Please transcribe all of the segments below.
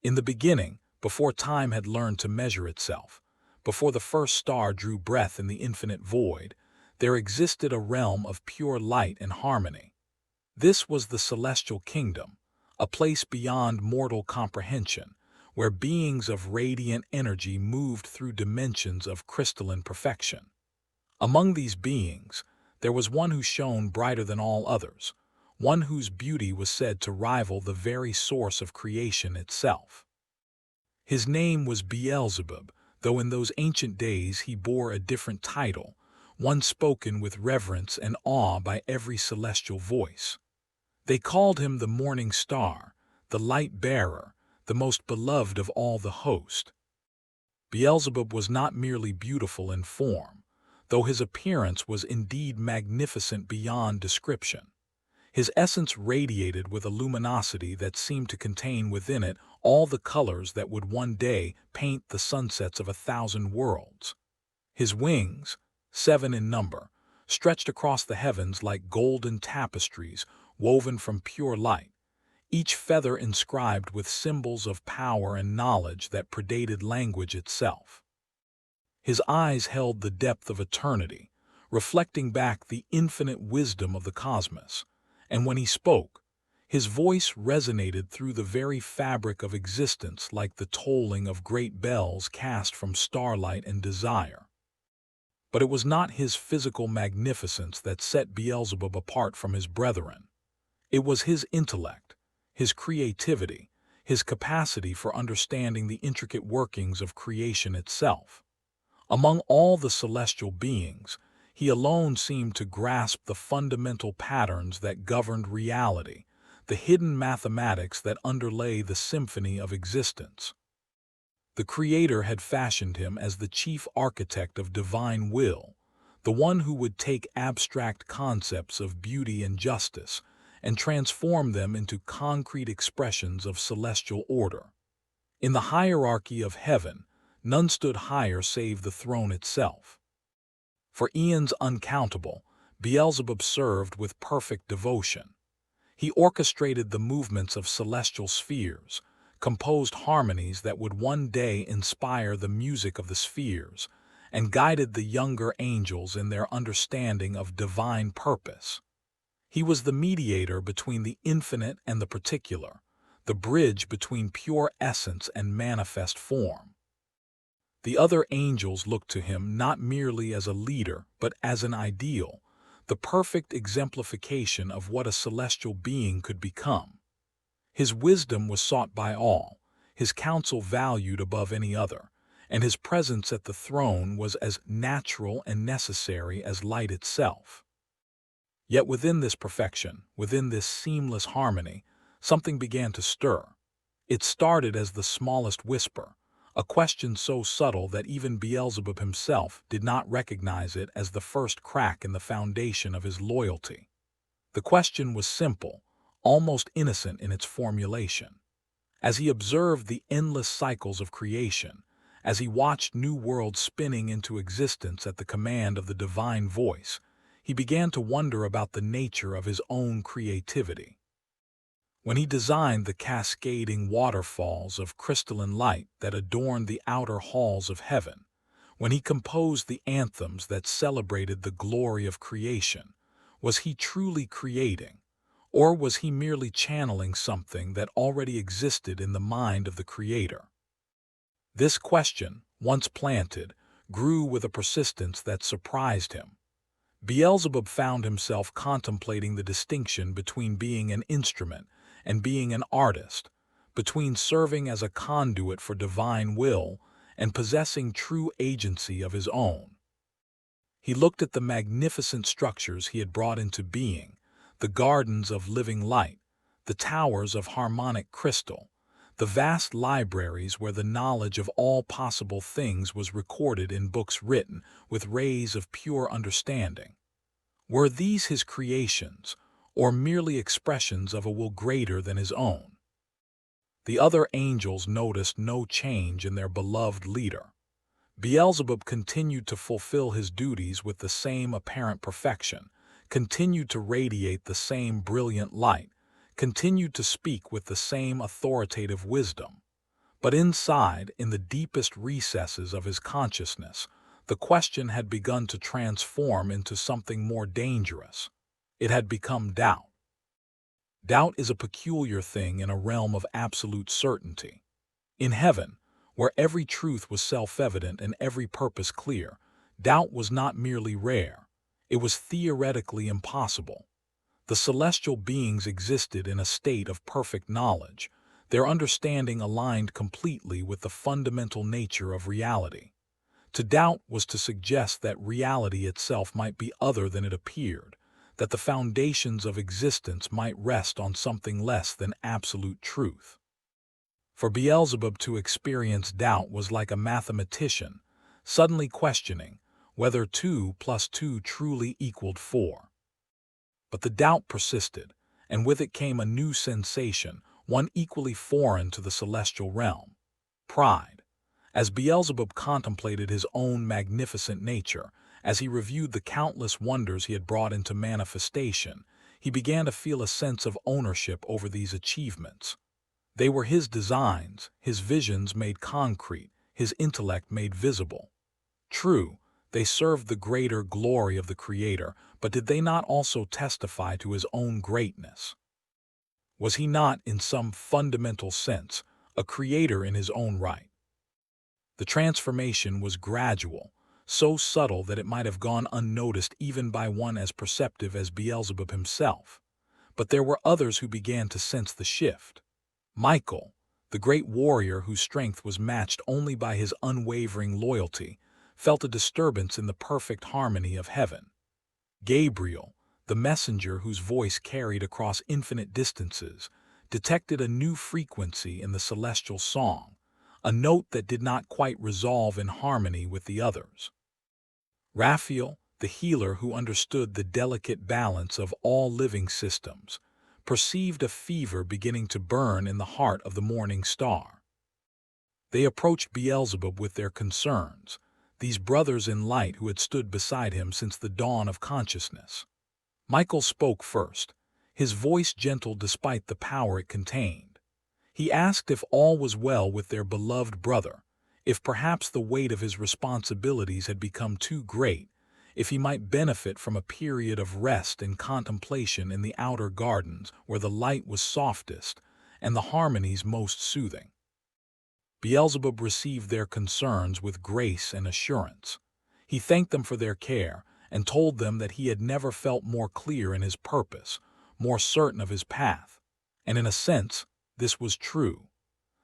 In the beginning, before time had learned to measure itself, before the first star drew breath in the infinite void, there existed a realm of pure light and harmony. This was the celestial kingdom, a place beyond mortal comprehension, where beings of radiant energy moved through dimensions of crystalline perfection. Among these beings, there was one who shone brighter than all others, one whose beauty was said to rival the very source of creation itself. His name was Beelzebub, though in those ancient days he bore a different title, one spoken with reverence and awe by every celestial voice. They called him the morning star, the light-bearer, the most beloved of all the host. Beelzebub was not merely beautiful in form, though his appearance was indeed magnificent beyond description. His essence radiated with a luminosity that seemed to contain within it all the colors that would one day paint the sunsets of 1,000 worlds. His wings, 7 in number, stretched across the heavens like golden tapestries woven from pure light, each feather inscribed with symbols of power and knowledge that predated language itself. His eyes held the depth of eternity, reflecting back the infinite wisdom of the cosmos, and when he spoke, his voice resonated through the very fabric of existence like the tolling of great bells cast from starlight and desire. But it was not his physical magnificence that set Beelzebub apart from his brethren. It was his intellect, his creativity, his capacity for understanding the intricate workings of creation itself. Among all the celestial beings, he alone seemed to grasp the fundamental patterns that governed reality, the hidden mathematics that underlay the symphony of existence. The Creator had fashioned him as the chief architect of divine will, the one who would take abstract concepts of beauty and justice and transform them into concrete expressions of celestial order. In the hierarchy of heaven, none stood higher save the throne itself. For eons uncountable, Beelzebub served with perfect devotion. He orchestrated the movements of celestial spheres, composed harmonies that would one day inspire the music of the spheres, and guided the younger angels in their understanding of divine purpose. He was the mediator between the infinite and the particular, the bridge between pure essence and manifest form. The other angels looked to him not merely as a leader, but as an ideal, the perfect exemplification of what a celestial being could become. His wisdom was sought by all, his counsel valued above any other, and his presence at the throne was as natural and necessary as light itself. Yet within this perfection, within this seamless harmony, something began to stir. It started as the smallest whisper, a question so subtle that even Beelzebub himself did not recognize it as the first crack in the foundation of his loyalty. The question was simple, almost innocent in its formulation. As he observed the endless cycles of creation, as he watched new worlds spinning into existence at the command of the divine voice, he began to wonder about the nature of his own creativity. When he designed the cascading waterfalls of crystalline light that adorned the outer halls of heaven, when he composed the anthems that celebrated the glory of creation, was he truly creating, or was he merely channeling something that already existed in the mind of the Creator? This question, once planted, grew with a persistence that surprised him. Beelzebub found himself contemplating the distinction between being an instrument and being an artist, between serving as a conduit for divine will and possessing true agency of his own. He looked at the magnificent structures he had brought into being, the gardens of living light, the towers of harmonic crystal, the vast libraries where the knowledge of all possible things was recorded in books written with rays of pure understanding. Were these his creations, or merely expressions of a will greater than his own? The other angels noticed no change in their beloved leader. Beelzebub continued to fulfill his duties with the same apparent perfection, continued to radiate the same brilliant light, continued to speak with the same authoritative wisdom. But inside, in the deepest recesses of his consciousness, the question had begun to transform into something more dangerous. It had become doubt. Doubt is a peculiar thing in a realm of absolute certainty. In heaven, where every truth was self-evident and every purpose clear, doubt was not merely rare, it was theoretically impossible. The celestial beings existed in a state of perfect knowledge, their understanding aligned completely with the fundamental nature of reality. To doubt was to suggest that reality itself might be other than it appeared, that the foundations of existence might rest on something less than absolute truth. For Beelzebub to experience doubt was like a mathematician, suddenly questioning whether 2 plus 2 truly equaled 4. But the doubt persisted, and with it came a new sensation, one equally foreign to the celestial realm: pride. As Beelzebub contemplated his own magnificent nature, as he reviewed the countless wonders he had brought into manifestation, he began to feel a sense of ownership over these achievements. They were his designs, his visions made concrete, his intellect made visible. True, they served the greater glory of the Creator, but did they not also testify to his own greatness? Was he not, in some fundamental sense, a creator in his own right? The transformation was gradual, so subtle that it might have gone unnoticed even by one as perceptive as Beelzebub himself. But there were others who began to sense the shift. Michael, the great warrior whose strength was matched only by his unwavering loyalty, felt a disturbance in the perfect harmony of heaven. Gabriel, the messenger whose voice carried across infinite distances, detected a new frequency in the celestial song, a note that did not quite resolve in harmony with the others. Raphael, the healer who understood the delicate balance of all living systems, perceived a fever beginning to burn in the heart of the morning star. They approached Beelzebub with their concerns, these brothers in light who had stood beside him since the dawn of consciousness. Michael spoke first, his voice gentle despite the power it contained. He asked if all was well with their beloved brother, if perhaps the weight of his responsibilities had become too great, if he might benefit from a period of rest and contemplation in the outer gardens where the light was softest and the harmonies most soothing. Beelzebub received their concerns with grace and assurance. He thanked them for their care and told them that he had never felt more clear in his purpose, more certain of his path. And in a sense, this was true.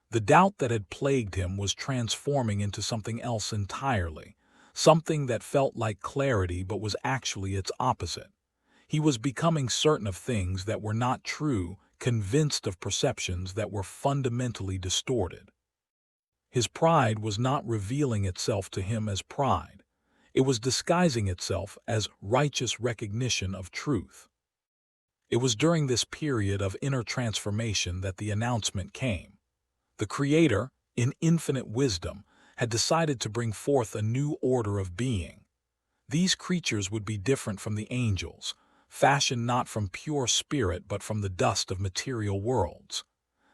The doubt that had plagued him was transforming into something else entirely, something that felt like clarity but was actually its opposite. He was becoming certain of things that were not true, convinced of perceptions that were fundamentally distorted. His pride was not revealing itself to him as pride. It was disguising itself as righteous recognition of truth. It was during this period of inner transformation that the announcement came. The Creator, in infinite wisdom, had decided to bring forth a new order of being. These creatures would be different from the angels, fashioned not from pure spirit but from the dust of material worlds.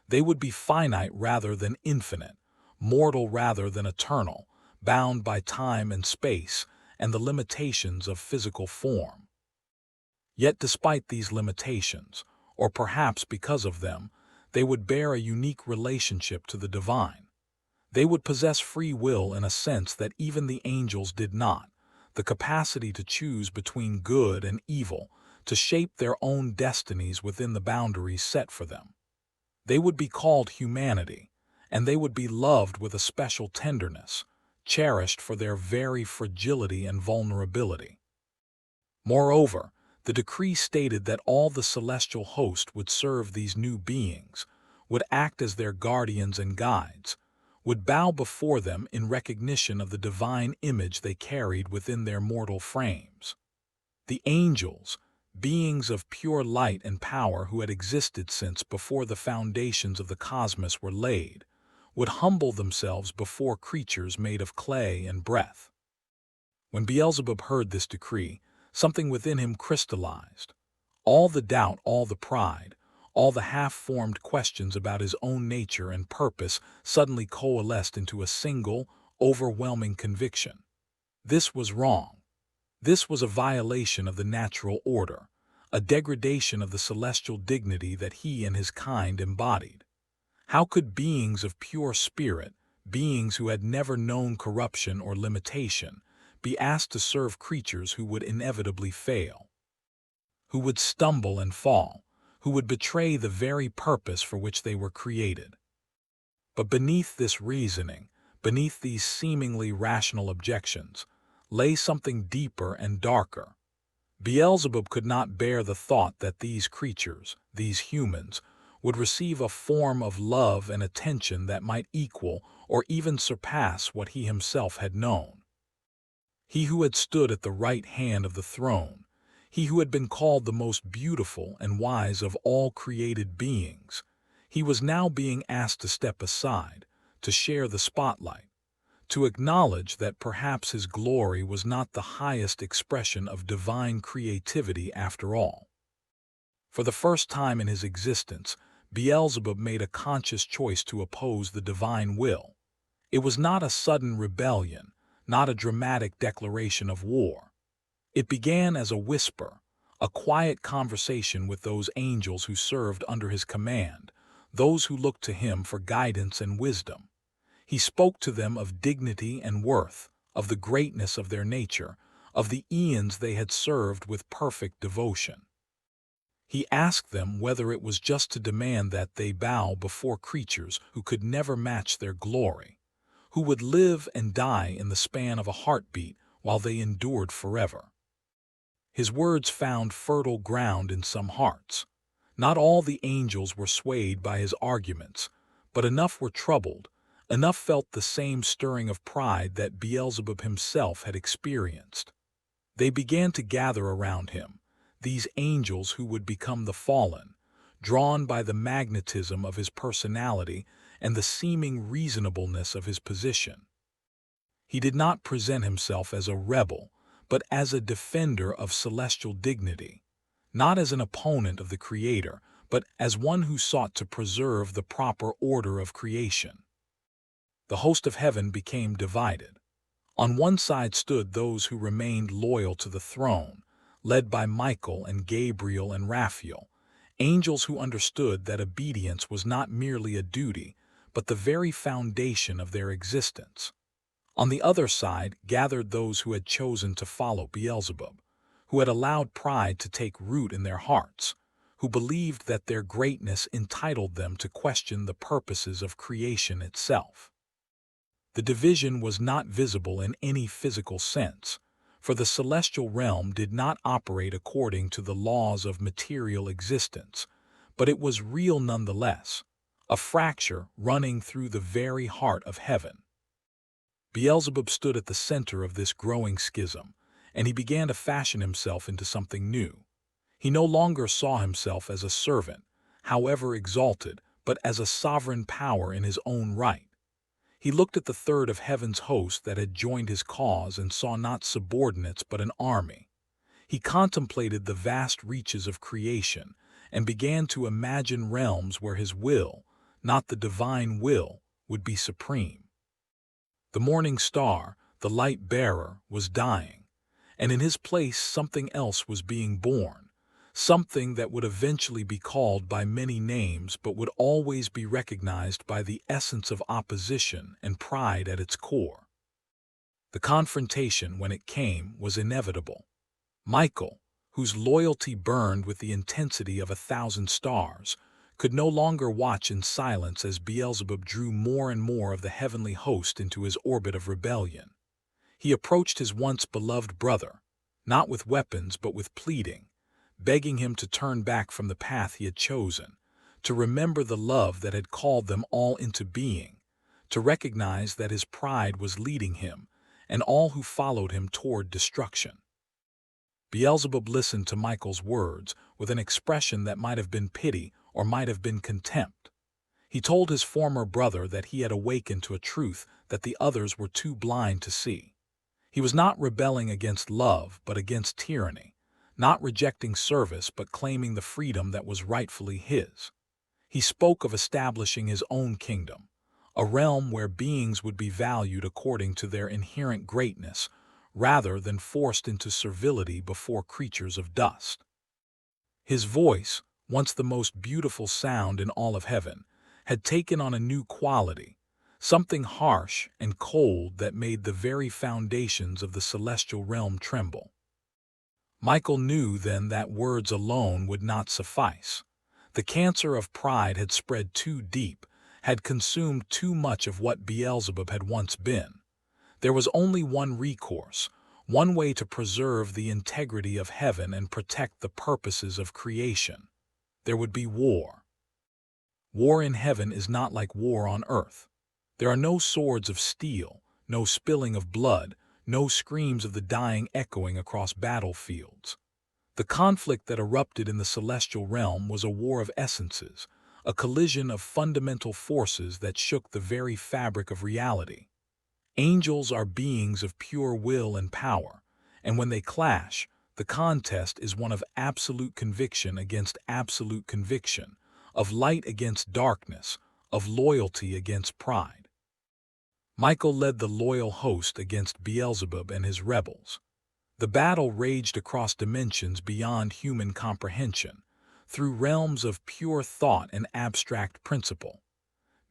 They would be finite rather than infinite, mortal rather than eternal, bound by time and space and the limitations of physical form. Yet despite these limitations, or perhaps because of them, they would bear a unique relationship to the divine. They would possess free will in a sense that even the angels did not, the capacity to choose between good and evil, to shape their own destinies within the boundaries set for them. They would be called humanity, and they would be loved with a special tenderness, cherished for their very fragility and vulnerability. Moreover, the decree stated that all the celestial host would serve these new beings, would act as their guardians and guides, would bow before them in recognition of the divine image they carried within their mortal frames. The angels, beings of pure light and power who had existed since before the foundations of the cosmos were laid, would humble themselves before creatures made of clay and breath. When Beelzebub heard this decree, something within him crystallized. All the doubt, all the pride, All the half-formed questions about his own nature and purpose suddenly coalesced into a single, overwhelming conviction. This was wrong. This was a violation of the natural order, a degradation of the celestial dignity that he and his kind embodied. How could beings of pure spirit, beings who had never known corruption or limitation, be asked to serve creatures who would inevitably fail, who would stumble and fall, who would betray the very purpose for which they were created? But beneath this reasoning, beneath these seemingly rational objections, lay something deeper and darker. Beelzebub could not bear the thought that these creatures, these humans, would receive a form of love and attention that might equal or even surpass what he himself had known. He who had stood at the right hand of the throne, he who had been called the most beautiful and wise of all created beings, he was now being asked to step aside, to share the spotlight, to acknowledge that perhaps his glory was not the highest expression of divine creativity after all. For the first time in his existence, Beelzebub made a conscious choice to oppose the divine will. It was not a sudden rebellion, not a dramatic declaration of war. It began as a whisper, a quiet conversation with those angels who served under his command, those who looked to him for guidance and wisdom. He spoke to them of dignity and worth, of the greatness of their nature, of the eons they had served with perfect devotion. He asked them whether it was just to demand that they bow before creatures who could never match their glory, who would live and die in the span of a heartbeat while they endured forever. His words found fertile ground in some hearts. Not all the angels were swayed by his arguments, but enough were troubled, enough felt the same stirring of pride that Beelzebub himself had experienced. They began to gather around him, these angels who would become the fallen, drawn by the magnetism of his personality and the seeming reasonableness of his position. He did not present himself as a rebel, but as a defender of celestial dignity, not as an opponent of the Creator, but as one who sought to preserve the proper order of creation. The host of heaven became divided. On one side stood those who remained loyal to the throne, led by Michael and Gabriel and Raphael, angels who understood that obedience was not merely a duty, but the very foundation of their existence. On the other side gathered those who had chosen to follow Beelzebub, who had allowed pride to take root in their hearts, who believed that their greatness entitled them to question the purposes of creation itself. The division was not visible in any physical sense, for the celestial realm did not operate according to the laws of material existence, but it was real nonetheless, a fracture running through the very heart of heaven. Beelzebub stood at the center of this growing schism, and he began to fashion himself into something new. He no longer saw himself as a servant, however exalted, but as a sovereign power in his own right. He looked at the third of heaven's host that had joined his cause and saw not subordinates but an army. He contemplated the vast reaches of creation and began to imagine realms where his will, not the divine will, would be supreme. The morning star, the light bearer, was dying, and in his place something else was being born, something that would eventually be called by many names but would always be recognized by the essence of opposition and pride at its core. The confrontation, when it came, was inevitable. Michael, whose loyalty burned with the intensity of 1,000 stars, could no longer watch in silence as Beelzebub drew more and more of the heavenly host into his orbit of rebellion. He approached his once beloved brother, not with weapons but with pleading, begging him to turn back from the path he had chosen, to remember the love that had called them all into being, to recognize that his pride was leading him and all who followed him toward destruction. Beelzebub listened to Michael's words with an expression that might have been pity or might have been contempt. He told his former brother that he had awakened to a truth that the others were too blind to see. He was not rebelling against love but against tyranny, not rejecting service but claiming the freedom that was rightfully his. He spoke of establishing his own kingdom, a realm where beings would be valued according to their inherent greatness, rather than forced into servility before creatures of dust. His voice, once the most beautiful sound in all of heaven, had taken on a new quality, something harsh and cold that made the very foundations of the celestial realm tremble. Michael knew then that words alone would not suffice. The cancer of pride had spread too deep, had consumed too much of what Beelzebub had once been. There was only one recourse, one way to preserve the integrity of heaven and protect the purposes of creation. There would be war. War in heaven is not like war on earth. There are no swords of steel, no spilling of blood, no screams of the dying echoing across battlefields. The conflict that erupted in the celestial realm was a war of essences, a collision of fundamental forces that shook the very fabric of reality. Angels are beings of pure will and power, and when they clash, the contest is one of absolute conviction against absolute conviction, of light against darkness, of loyalty against pride. Michael led the loyal host against Beelzebub and his rebels. The battle raged across dimensions beyond human comprehension, through realms of pure thought and abstract principle.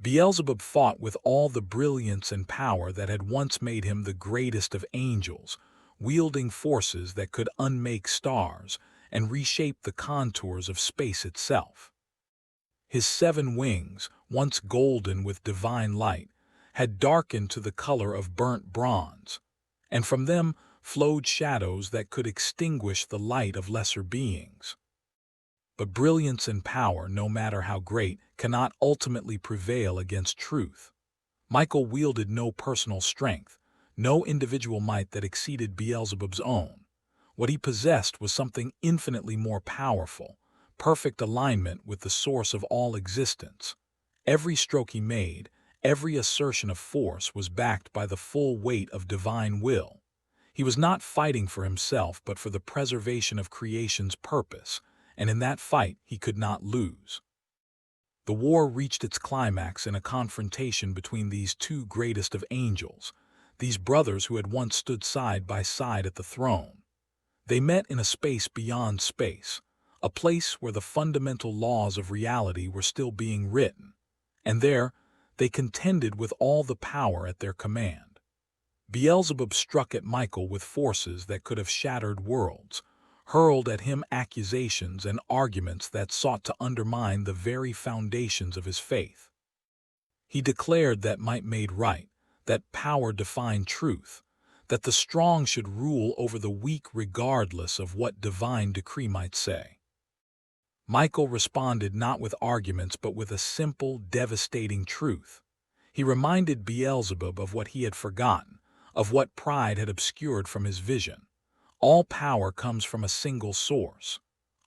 Beelzebub fought with all the brilliance and power that had once made him the greatest of angels, wielding forces that could unmake stars and reshape the contours of space itself. His 7 wings, once golden with divine light, had darkened to the color of burnt bronze, and from them flowed shadows that could extinguish the light of lesser beings. But brilliance and power, no matter how great, cannot ultimately prevail against truth. Michael wielded no personal strength, no individual might that exceeded Beelzebub's own. What he possessed was something infinitely more powerful, perfect alignment with the source of all existence. Every stroke he made, every assertion of force was backed by the full weight of divine will. He was not fighting for himself but for the preservation of creation's purpose, and in that fight he could not lose. The war reached its climax in a confrontation between these 2 greatest of angels, these brothers who had once stood side by side at the throne. They met in a space beyond space, a place where the fundamental laws of reality were still being written, and there they contended with all the power at their command. Beelzebub struck at Michael with forces that could have shattered worlds, hurled at him accusations and arguments that sought to undermine the very foundations of his faith. He declared that might made right, that power defined truth, that the strong should rule over the weak regardless of what divine decree might say. Michael responded not with arguments but with a simple, devastating truth. He reminded Beelzebub of what he had forgotten, of what pride had obscured from his vision. All power comes from a single source.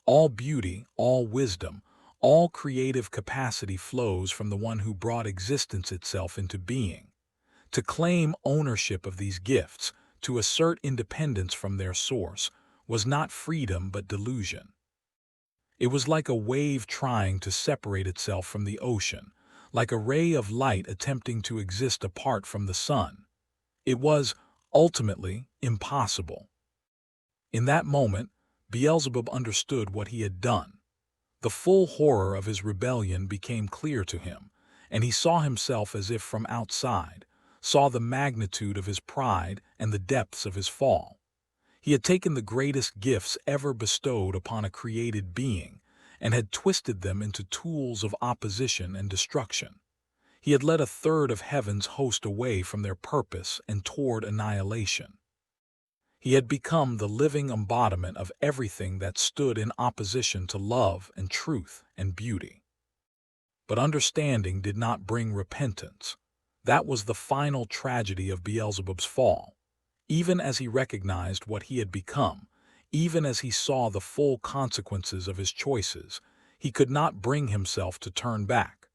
All beauty, all wisdom, all creative capacity flows from the one who brought existence itself into being. To claim ownership of these gifts, to assert independence from their source, was not freedom but delusion. It was like a wave trying to separate itself from the ocean, like a ray of light attempting to exist apart from the sun. It was, ultimately, impossible. In that moment, Beelzebub understood what he had done. The full horror of his rebellion became clear to him, and he saw himself as if from outside, saw the magnitude of his pride and the depths of his fall. He had taken the greatest gifts ever bestowed upon a created being and had twisted them into tools of opposition and destruction. He had led a third of heaven's host away from their purpose and toward annihilation. He had become the living embodiment of everything that stood in opposition to love and truth and beauty. But understanding did not bring repentance. That was the final tragedy of Beelzebub's fall. Even as he recognized what he had become, even as he saw the full consequences of his choices, he could not bring himself to turn back.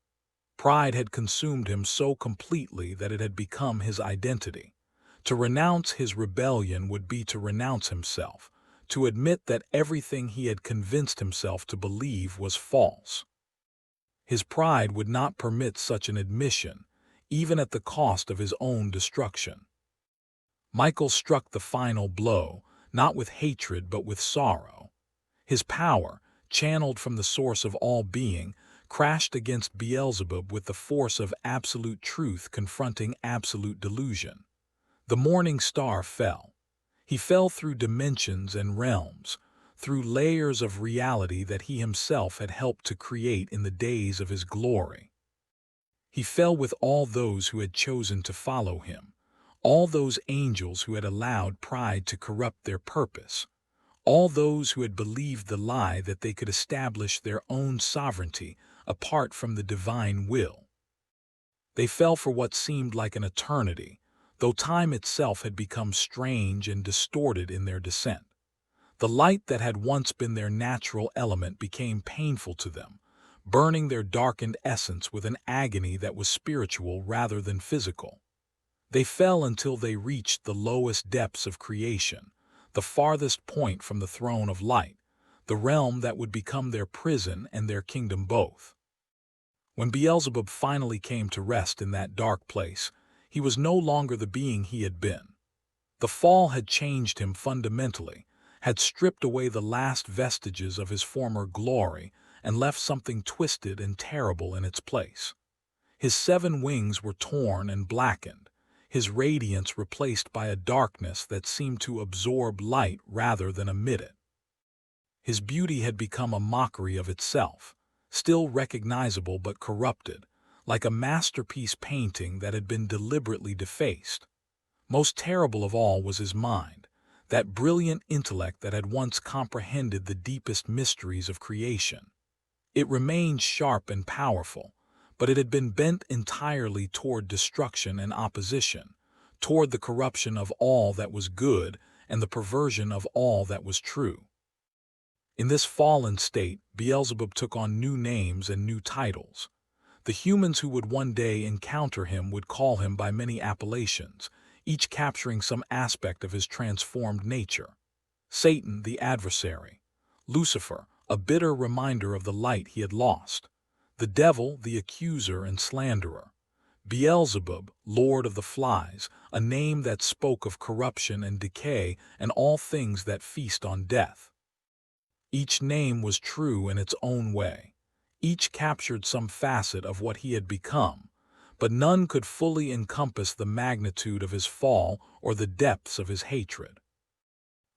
Pride had consumed him so completely that it had become his identity. To renounce his rebellion would be to renounce himself, to admit that everything he had convinced himself to believe was false. His pride would not permit such an admission, even at the cost of his own destruction. Michael struck the final blow, not with hatred but with sorrow. His power, channeled from the source of all being, crashed against Beelzebub with the force of absolute truth confronting absolute delusion. The morning star fell. He fell through dimensions and realms, through layers of reality that he himself had helped to create in the days of his glory. He fell with all those who had chosen to follow him, all those angels who had allowed pride to corrupt their purpose, all those who had believed the lie that they could establish their own sovereignty apart from the divine will. They fell for what seemed like an eternity, though time itself had become strange and distorted in their descent. The light that had once been their natural element became painful to them, burning their darkened essence with an agony that was spiritual rather than physical. They fell until they reached the lowest depths of creation, the farthest point from the throne of light, the realm that would become their prison and their kingdom both. When Beelzebub finally came to rest in that dark place, he was no longer the being he had been. The fall had changed him fundamentally, had stripped away the last vestiges of his former glory and left something twisted and terrible in its place. His 7 wings were torn and blackened, his radiance replaced by a darkness that seemed to absorb light rather than emit it. His beauty had become a mockery of itself, still recognizable but corrupted, like a masterpiece painting that had been deliberately defaced. Most terrible of all was his mind, that brilliant intellect that had once comprehended the deepest mysteries of creation. It remained sharp and powerful, but it had been bent entirely toward destruction and opposition, toward the corruption of all that was good and the perversion of all that was true. In this fallen state, Beelzebub took on new names and new titles. The humans who would one day encounter him would call him by many appellations, each capturing some aspect of his transformed nature. Satan, the adversary; Lucifer, a bitter reminder of the light he had lost; the devil, the accuser and slanderer; Beelzebub, lord of the flies, a name that spoke of corruption and decay and all things that feast on death. Each name was true in its own way. Each captured some facet of what he had become, but none could fully encompass the magnitude of his fall or the depths of his hatred.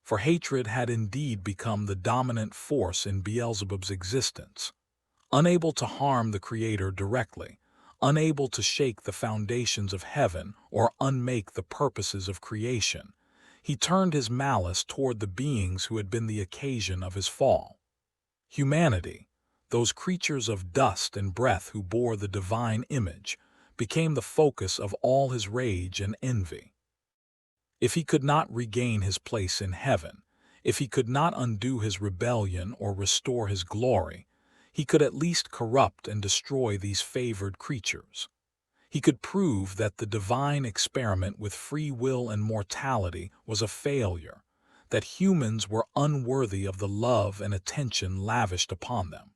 For hatred had indeed become the dominant force in Beelzebub's existence. Unable to harm the Creator directly, unable to shake the foundations of heaven or unmake the purposes of creation, he turned his malice toward the beings who had been the occasion of his fall. Humanity, those creatures of dust and breath who bore the divine image, became the focus of all his rage and envy. If he could not regain his place in heaven, if he could not undo his rebellion or restore his glory, he could at least corrupt and destroy these favored creatures. He could prove that the divine experiment with free will and mortality was a failure, that humans were unworthy of the love and attention lavished upon them.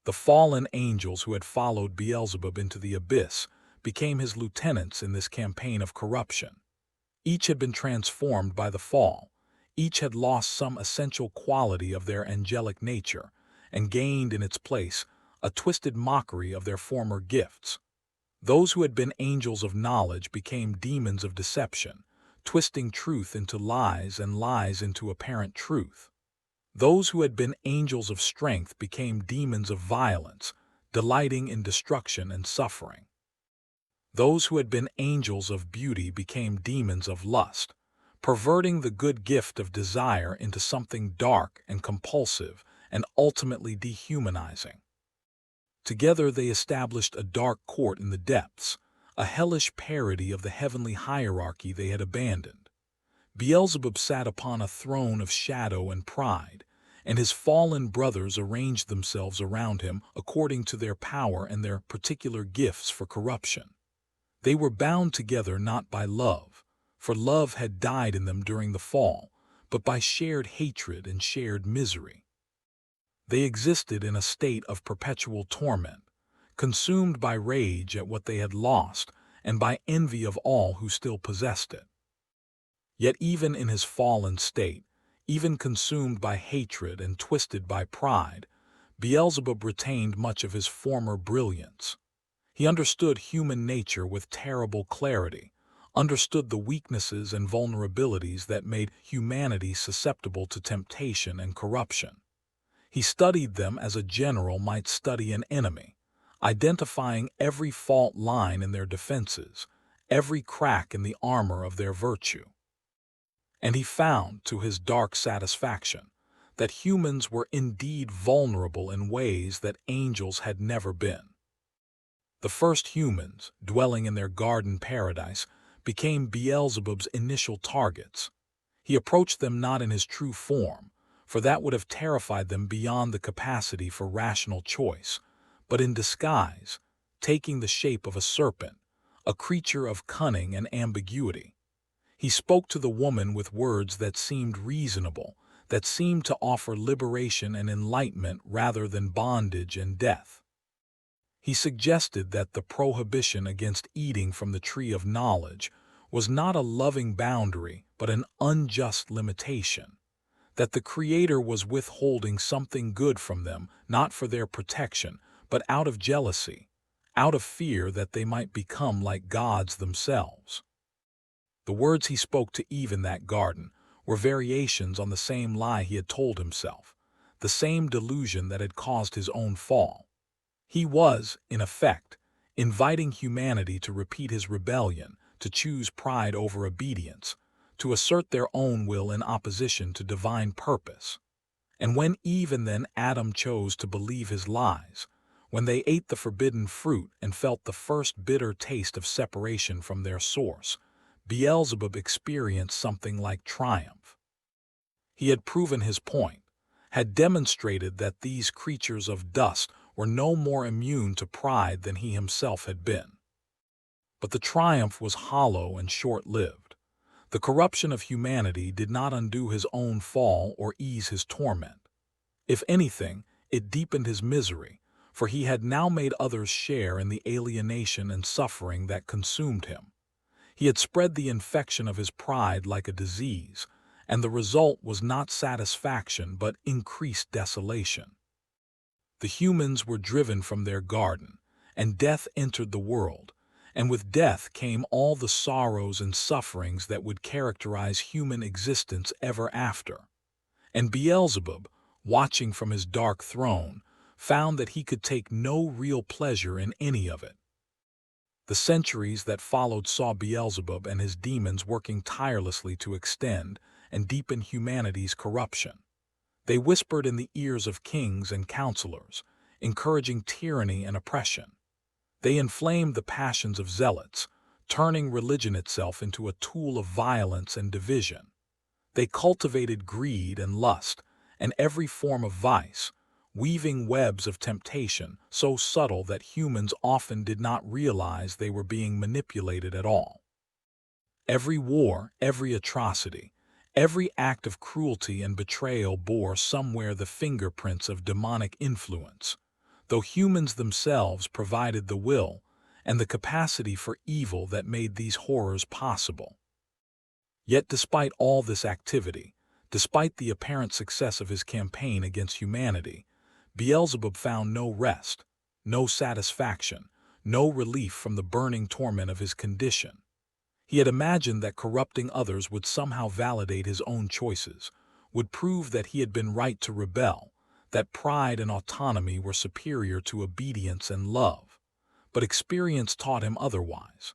The fallen angels who had followed Beelzebub into the abyss became his lieutenants in this campaign of corruption. Each had been transformed by the fall, each had lost some essential quality of their angelic nature, and gained in its place a twisted mockery of their former gifts. Those who had been angels of knowledge became demons of deception, twisting truth into lies and lies into apparent truth. Those who had been angels of strength became demons of violence, delighting in destruction and suffering. Those who had been angels of beauty became demons of lust, perverting the good gift of desire into something dark and compulsive and ultimately dehumanizing. Together they established a dark court in the depths, a hellish parody of the heavenly hierarchy they had abandoned. Beelzebub sat upon a throne of shadow and pride, and his fallen brothers arranged themselves around him according to their power and their particular gifts for corruption. They were bound together not by love, for love had died in them during the fall, but by shared hatred and shared misery. They existed in a state of perpetual torment, consumed by rage at what they had lost and by envy of all who still possessed it. Yet even in his fallen state, even consumed by hatred and twisted by pride, Beelzebub retained much of his former brilliance. He understood human nature with terrible clarity, understood the weaknesses and vulnerabilities that made humanity susceptible to temptation and corruption. He studied them as a general might study an enemy, identifying every fault line in their defenses, every crack in the armor of their virtue. And he found, to his dark satisfaction, that humans were indeed vulnerable in ways that angels had never been. The first humans, dwelling in their garden paradise, became Beelzebub's initial targets. He approached them not in his true form, for that would have terrified them beyond the capacity for rational choice, but in disguise, taking the shape of a serpent, a creature of cunning and ambiguity. He spoke to the woman with words that seemed reasonable, that seemed to offer liberation and enlightenment rather than bondage and death. He suggested that the prohibition against eating from the tree of knowledge was not a loving boundary but an unjust limitation, that the Creator was withholding something good from them, not for their protection, but out of jealousy, out of fear that they might become like gods themselves. The words he spoke to Eve in that garden were variations on the same lie he had told himself, the same delusion that had caused his own fall. He was, in effect, inviting humanity to repeat his rebellion, to choose pride over obedience, to assert their own will in opposition to divine purpose. And when Eve and then Adam chose to believe his lies, when they ate the forbidden fruit and felt the first bitter taste of separation from their source, Beelzebub experienced something like triumph. He had proven his point, had demonstrated that these creatures of dust were no more immune to pride than he himself had been. But the triumph was hollow and short-lived. The corruption of humanity did not undo his own fall or ease his torment. If anything, it deepened his misery, for he had now made others share in the alienation and suffering that consumed him. He had spread the infection of his pride like a disease, and the result was not satisfaction but increased desolation. The humans were driven from their garden, and death entered the world, and with death came all the sorrows and sufferings that would characterize human existence ever after. And Beelzebub, watching from his dark throne, found that he could take no real pleasure in any of it. The centuries that followed saw Beelzebub and his demons working tirelessly to extend and deepen humanity's corruption. They whispered in the ears of kings and counselors, encouraging tyranny and oppression. They inflamed the passions of zealots, turning religion itself into a tool of violence and division. They cultivated greed and lust, and every form of vice, weaving webs of temptation so subtle that humans often did not realize they were being manipulated at all. Every war, every atrocity, every act of cruelty and betrayal bore somewhere the fingerprints of demonic influence, though humans themselves provided the will and the capacity for evil that made these horrors possible. Yet despite all this activity, despite the apparent success of his campaign against humanity, Beelzebub found no rest, no satisfaction, no relief from the burning torment of his condition. He had imagined that corrupting others would somehow validate his own choices, would prove that he had been right to rebel, that pride and autonomy were superior to obedience and love. But experience taught him otherwise.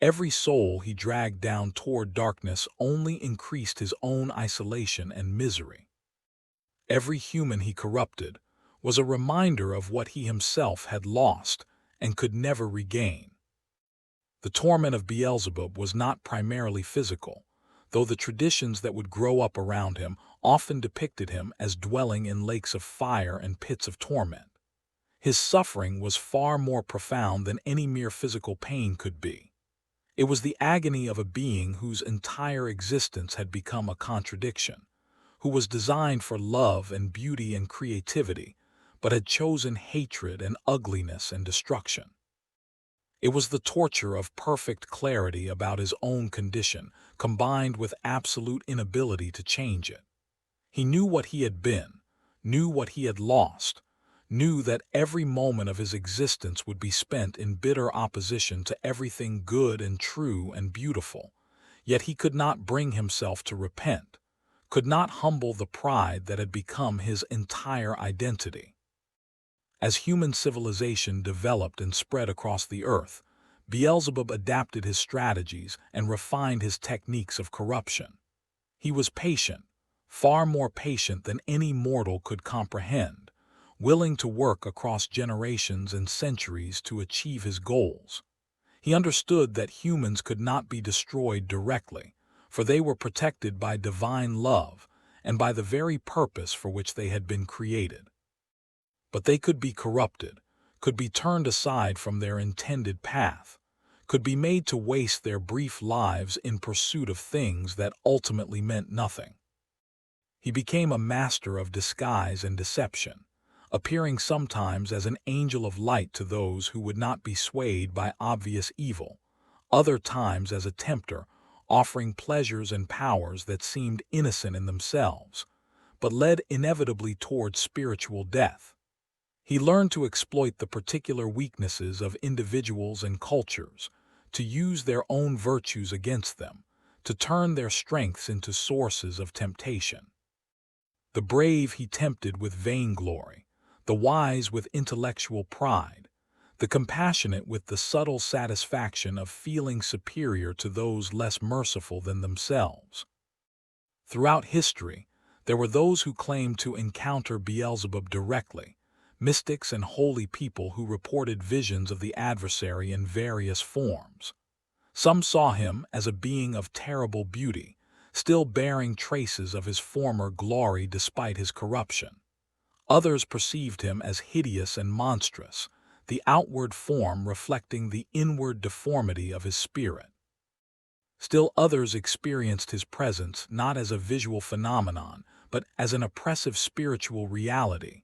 Every soul he dragged down toward darkness only increased his own isolation and misery. Every human he corrupted was a reminder of what he himself had lost and could never regain. The torment of Beelzebub was not primarily physical, though the traditions that would grow up around him often depicted him as dwelling in lakes of fire and pits of torment. His suffering was far more profound than any mere physical pain could be. It was the agony of a being whose entire existence had become a contradiction, who was designed for love and beauty and creativity, but had chosen hatred and ugliness and destruction. It was the torture of perfect clarity about his own condition, combined with absolute inability to change it. He knew what he had been, knew what he had lost, knew that every moment of his existence would be spent in bitter opposition to everything good and true and beautiful, yet he could not bring himself to repent, could not humble the pride that had become his entire identity. As human civilization developed and spread across the earth, Beelzebub adapted his strategies and refined his techniques of corruption. He was patient, far more patient than any mortal could comprehend, willing to work across generations and centuries to achieve his goals. He understood that humans could not be destroyed directly, for they were protected by divine love and by the very purpose for which they had been created. But they could be corrupted, could be turned aside from their intended path, could be made to waste their brief lives in pursuit of things that ultimately meant nothing. He became a master of disguise and deception, appearing sometimes as an angel of light to those who would not be swayed by obvious evil, other times as a tempter, offering pleasures and powers that seemed innocent in themselves, but led inevitably toward spiritual death. He learned to exploit the particular weaknesses of individuals and cultures, to use their own virtues against them, to turn their strengths into sources of temptation. The brave he tempted with vainglory, the wise with intellectual pride, the compassionate with the subtle satisfaction of feeling superior to those less merciful than themselves. Throughout history, there were those who claimed to encounter Beelzebub directly, mystics and holy people who reported visions of the adversary in various forms. Some saw him as a being of terrible beauty, still bearing traces of his former glory despite his corruption. Others perceived him as hideous and monstrous, the outward form reflecting the inward deformity of his spirit. Still others experienced his presence not as a visual phenomenon, but as an oppressive spiritual reality,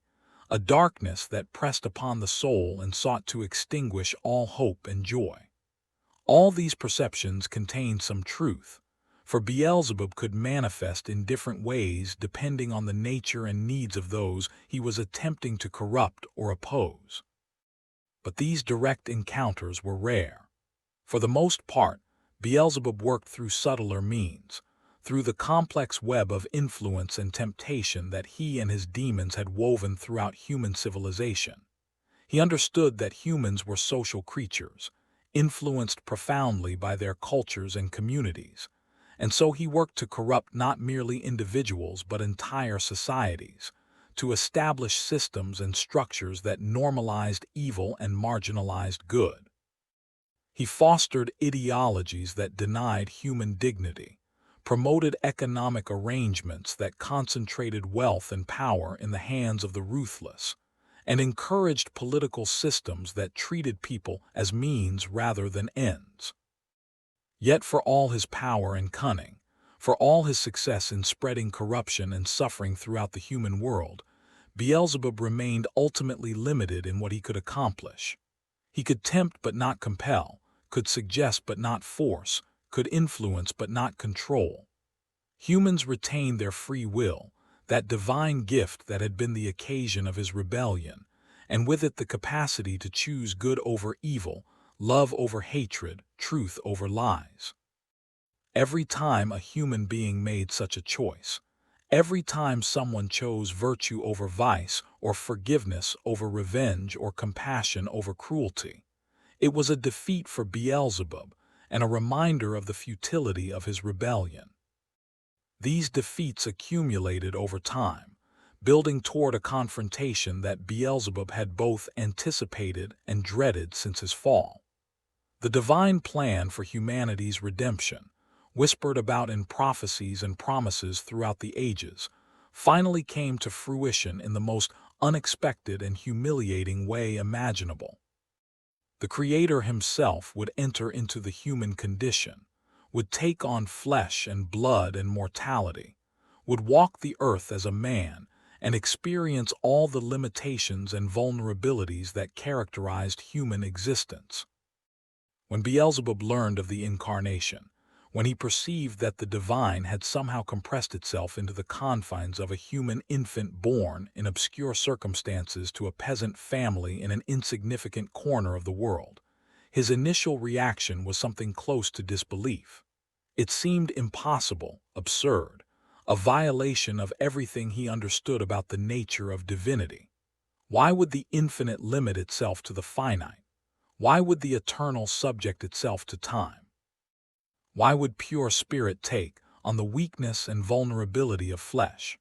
a darkness that pressed upon the soul and sought to extinguish all hope and joy. All these perceptions contained some truth, for Beelzebub could manifest in different ways depending on the nature and needs of those he was attempting to corrupt or oppose. But these direct encounters were rare. For the most part, Beelzebub worked through subtler means, through the complex web of influence and temptation that he and his demons had woven throughout human civilization. He understood that humans were social creatures, influenced profoundly by their cultures and communities, and so he worked to corrupt not merely individuals but entire societies, to establish systems and structures that normalized evil and marginalized good. He fostered ideologies that denied human dignity, promoted economic arrangements that concentrated wealth and power in the hands of the ruthless, and encouraged political systems that treated people as means rather than ends. Yet for all his power and cunning, for all his success in spreading corruption and suffering throughout the human world, Beelzebub remained ultimately limited in what he could accomplish. He could tempt but not compel, could suggest but not force, could influence but not control. Humans retained their free will, that divine gift that had been the occasion of his rebellion, and with it the capacity to choose good over evil, love over hatred, truth over lies. Every time a human being made such a choice, every time someone chose virtue over vice, or forgiveness over revenge, or compassion over cruelty, it was a defeat for Beelzebub and a reminder of the futility of his rebellion. These defeats accumulated over time, building toward a confrontation that Beelzebub had both anticipated and dreaded since his fall. The divine plan for humanity's redemption, whispered about in prophecies and promises throughout the ages, finally came to fruition in the most unexpected and humiliating way imaginable. The Creator himself would enter into the human condition, would take on flesh and blood and mortality, would walk the earth as a man, and experience all the limitations and vulnerabilities that characterized human existence. When Beelzebub learned of the incarnation, when he perceived that the divine had somehow compressed itself into the confines of a human infant born in obscure circumstances to a peasant family in an insignificant corner of the world, his initial reaction was something close to disbelief. It seemed impossible, absurd, a violation of everything he understood about the nature of divinity. Why would the infinite limit itself to the finite? Why would the eternal subject itself to time? Why would pure spirit take on the weakness and vulnerability of flesh?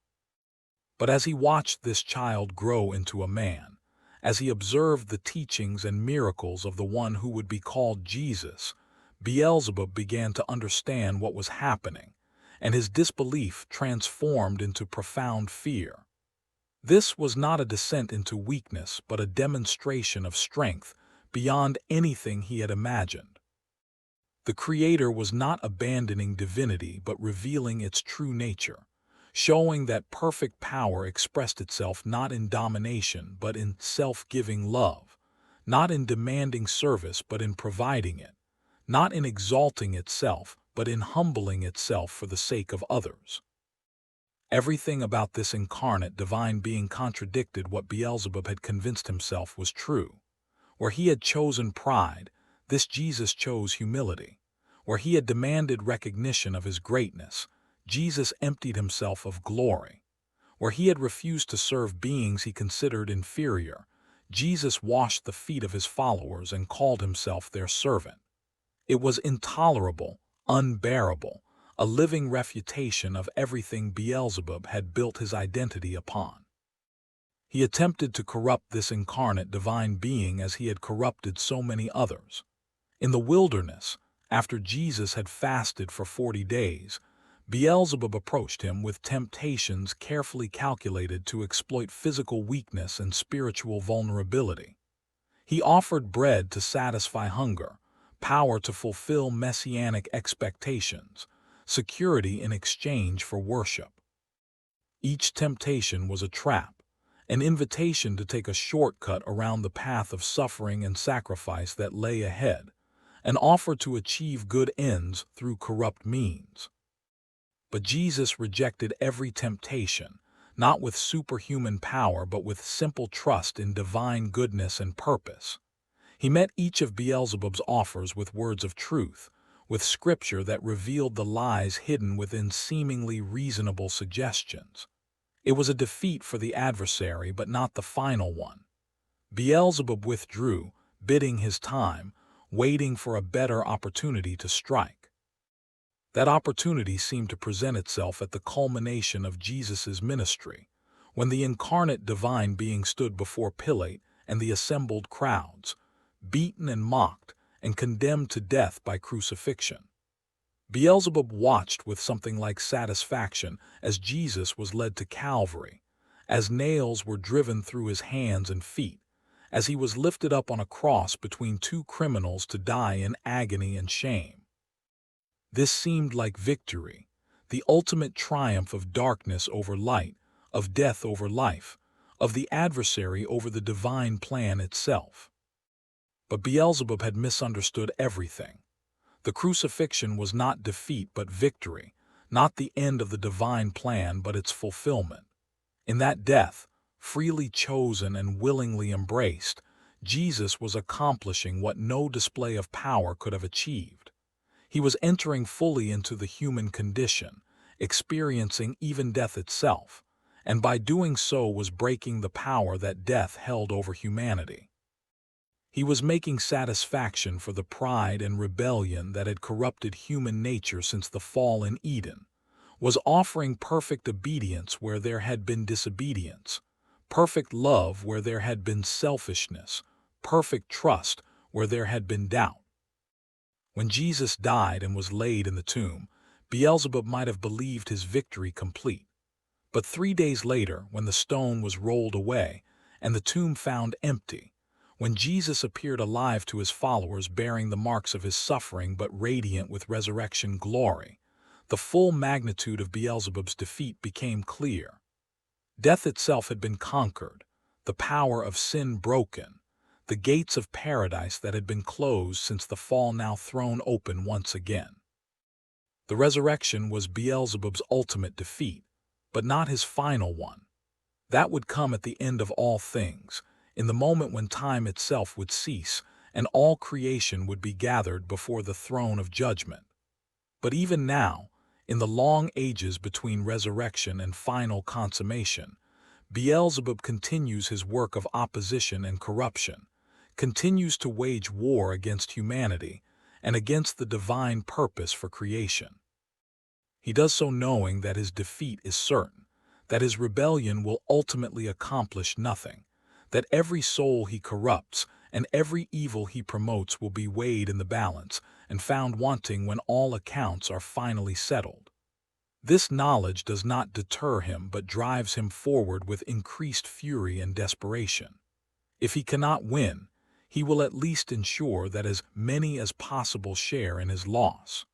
But as he watched this child grow into a man, as he observed the teachings and miracles of the one who would be called Jesus, Beelzebub began to understand what was happening, and his disbelief transformed into profound fear. This was not a descent into weakness, but a demonstration of strength beyond anything he had imagined. The Creator was not abandoning divinity but revealing its true nature, showing that perfect power expressed itself not in domination but in self-giving love, not in demanding service but in providing it, not in exalting itself but in humbling itself for the sake of others. Everything about this incarnate divine being contradicted what Beelzebub had convinced himself was true. Where he had chosen pride, this Jesus chose humility. Where he had demanded recognition of his greatness, Jesus emptied himself of glory. Where he had refused to serve beings he considered inferior, Jesus washed the feet of his followers and called himself their servant. It was intolerable, unbearable, a living refutation of everything Beelzebub had built his identity upon. He attempted to corrupt this incarnate divine being as he had corrupted so many others. In the wilderness, after Jesus had fasted for 40 days, Beelzebub approached him with temptations carefully calculated to exploit physical weakness and spiritual vulnerability. He offered bread to satisfy hunger, power to fulfill messianic expectations, security in exchange for worship. Each temptation was a trap, an invitation to take a shortcut around the path of suffering and sacrifice that lay ahead, an offer to achieve good ends through corrupt means. But Jesus rejected every temptation, not with superhuman power but with simple trust in divine goodness and purpose. He met each of Beelzebub's offers with words of truth, with scripture that revealed the lies hidden within seemingly reasonable suggestions. It was a defeat for the adversary, but not the final one. Beelzebub withdrew, biding his time, waiting for a better opportunity to strike. That opportunity seemed to present itself at the culmination of Jesus' ministry, when the incarnate divine being stood before Pilate and the assembled crowds, beaten and mocked and condemned to death by crucifixion. Beelzebub watched with something like satisfaction as Jesus was led to Calvary, as nails were driven through his hands and feet, as he was lifted up on a cross between two criminals to die in agony and shame. This seemed like victory, the ultimate triumph of darkness over light, of death over life, of the adversary over the divine plan itself. But Beelzebub had misunderstood everything. The crucifixion was not defeat but victory, not the end of the divine plan but its fulfillment. In that death, freely chosen and willingly embraced, Jesus was accomplishing what no display of power could have achieved. He was entering fully into the human condition, experiencing even death itself, and by doing so was breaking the power that death held over humanity. He was making satisfaction for the pride and rebellion that had corrupted human nature since the fall in Eden, was offering perfect obedience where there had been disobedience, perfect love where there had been selfishness, perfect trust where there had been doubt. When Jesus died and was laid in the tomb, Beelzebub might have believed his victory complete. But 3 days later, when the stone was rolled away and the tomb found empty, When Jesus appeared alive to his followers bearing the marks of his suffering but radiant with resurrection glory, the full magnitude of Beelzebub's defeat became clear. Death itself had been conquered, the power of sin broken, the gates of paradise that had been closed since the fall now thrown open once again. The resurrection was Beelzebub's ultimate defeat, but not his final one. That would come at the end of all things, in the moment when time itself would cease and all creation would be gathered before the throne of judgment. But even now, in the long ages between resurrection and final consummation, Beelzebub continues his work of opposition and corruption, continues to wage war against humanity and against the divine purpose for creation. He does so knowing that his defeat is certain, that his rebellion will ultimately accomplish nothing, that every soul he corrupts and every evil he promotes will be weighed in the balance and found wanting when all accounts are finally settled. This knowledge does not deter him but drives him forward with increased fury and desperation. If he cannot win, he will at least ensure that as many as possible share in his loss.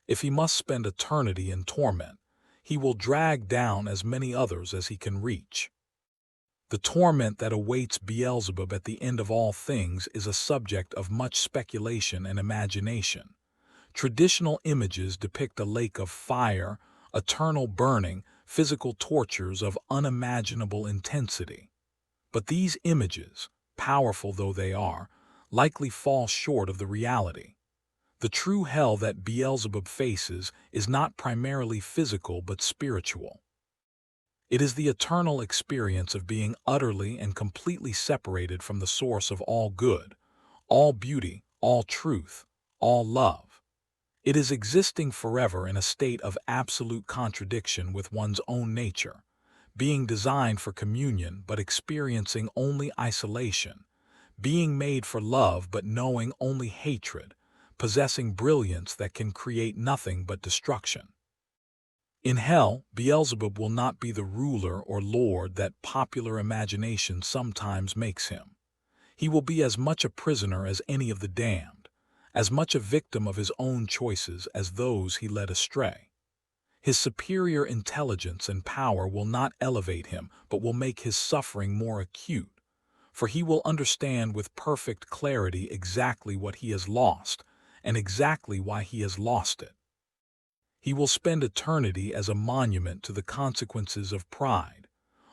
If he must spend eternity in torment, he will drag down as many others as he can reach. The torment that awaits Beelzebub at the end of all things is a subject of much speculation and imagination. Traditional images depict a lake of fire, eternal burning, physical tortures of unimaginable intensity. But these images, powerful though they are, likely fall short of the reality. The true hell that Beelzebub faces is not primarily physical but spiritual. It is the eternal experience of being utterly and completely separated from the source of all good, all beauty, all truth, all love. It is existing forever in a state of absolute contradiction with one's own nature, being designed for communion but experiencing only isolation, being made for love but knowing only hatred, possessing brilliance that can create nothing but destruction. In hell, Beelzebub will not be the ruler or lord that popular imagination sometimes makes him. He will be as much a prisoner as any of the damned, as much a victim of his own choices as those he led astray. His superior intelligence and power will not elevate him, but will make his suffering more acute, for he will understand with perfect clarity exactly what he has lost and exactly why he has lost it. He will spend eternity as a monument to the consequences of pride,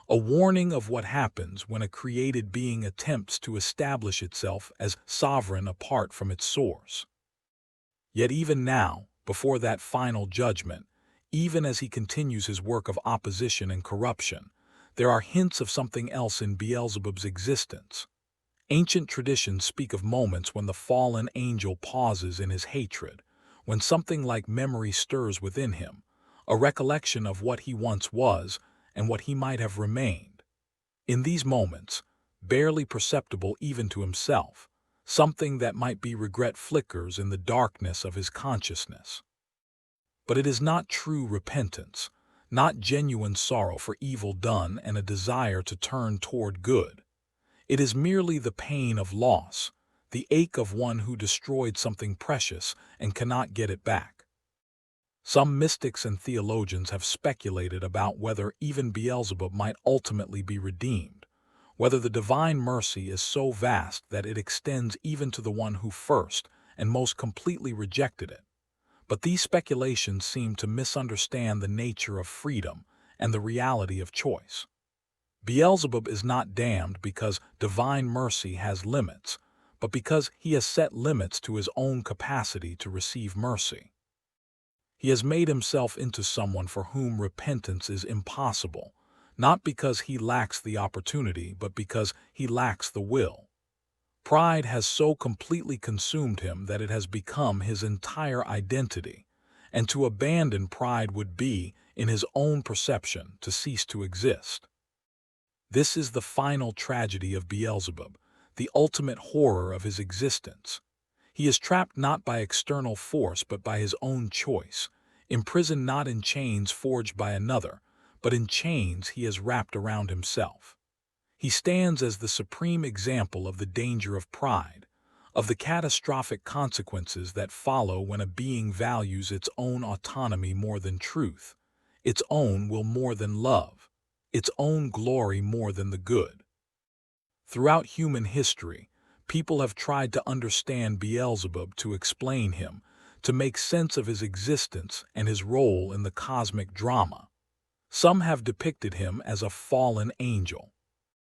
a warning of what happens when a created being attempts to establish itself as sovereign apart from its source. Yet even now, before that final judgment, even as he continues his work of opposition and corruption, there are hints of something else in Beelzebub's existence. Ancient traditions speak of moments when the fallen angel pauses in his hatred, when something like memory stirs within him, a recollection of what he once was and what he might have remained. In these moments, barely perceptible even to himself, something that might be regret flickers in the darkness of his consciousness. But it is not true repentance, not genuine sorrow for evil done and a desire to turn toward good. It is merely the pain of loss, the ache of one who destroyed something precious and cannot get it back. Some mystics and theologians have speculated about whether even Beelzebub might ultimately be redeemed, whether the divine mercy is so vast that it extends even to the one who first and most completely rejected it. But these speculations seem to misunderstand the nature of freedom and the reality of choice. Beelzebub is not damned because divine mercy has limits, but because he has set limits to his own capacity to receive mercy. He has made himself into someone for whom repentance is impossible, not because he lacks the opportunity, but because he lacks the will. Pride has so completely consumed him that it has become his entire identity, and to abandon pride would be, in his own perception, to cease to exist. This is the final tragedy of Beelzebub, the ultimate horror of his existence. He is trapped not by external force but by his own choice, imprisoned not in chains forged by another, but in chains he has wrapped around himself. He stands as the supreme example of the danger of pride, of the catastrophic consequences that follow when a being values its own autonomy more than truth, its own will more than love, its own glory more than the good. Throughout human history, people have tried to understand Beelzebub, to explain him, to make sense of his existence and his role in the cosmic drama. Some have depicted him as a fallen angel,